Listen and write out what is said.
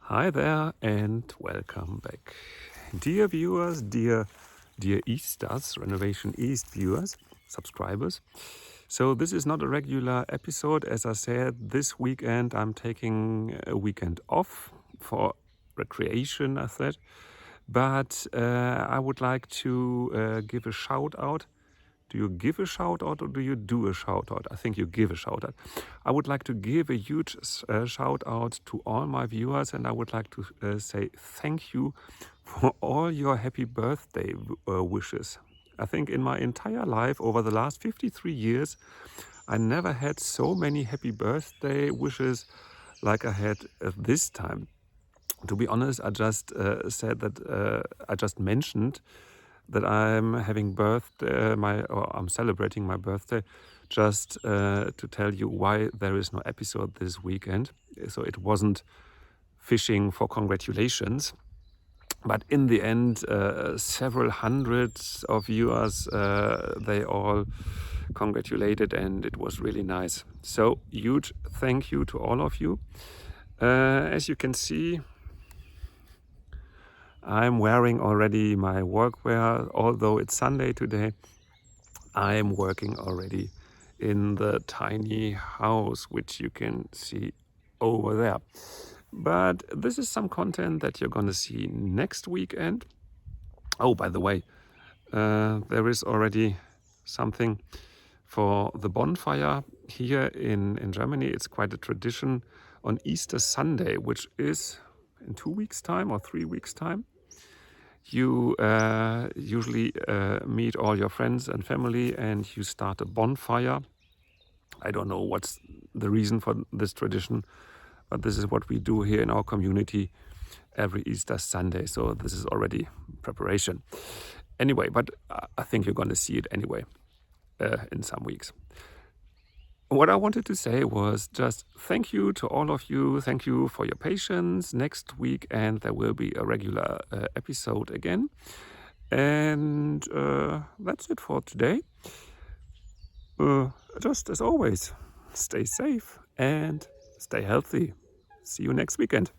Hi there and welcome back. Dear viewers, dear Easters, Renovation East viewers, subscribers. So this is not a regular episode. As I said, this weekend I'm taking a weekend off for recreation, I said. But I would like to give a shout out. Do you give a shout out or do you do a shout out? I think you give a shout out. I would like to give a huge shout out to all my viewers, and I would like to say thank you for all your happy birthday wishes. I think in my entire life, over the last 53 years, I never had so many happy birthday wishes like I had this time. To be honest, I just said that I just mentioned that I'm having I'm celebrating my birthday, just to tell you why there is no episode this weekend. So it wasn't fishing for congratulations, but in the end, several hundreds of viewers, they all congratulated, and it was really nice. So huge thank you to all of you. As you can see, I'm wearing already my workwear, although it's Sunday today. I'm working already in the tiny house, which you can see over there. But this is some content that you're going to see next weekend. Oh, by the way, there is already something for the bonfire here in Germany. It's quite a tradition on Easter Sunday, which is in 2 weeks' time or 3 weeks' time. You usually meet all your friends and family and you start a bonfire. I don't know what's the reason for this tradition, but this is what we do here in our community every Easter Sunday. So this is already preparation. Anyway, but I think you're going to see it anyway in some weeks. What I wanted to say was just thank you to all of you. Thank you for your patience. Next week, and there will be a regular episode again. And that's it for today. Just as always, stay safe and stay healthy. See you next weekend.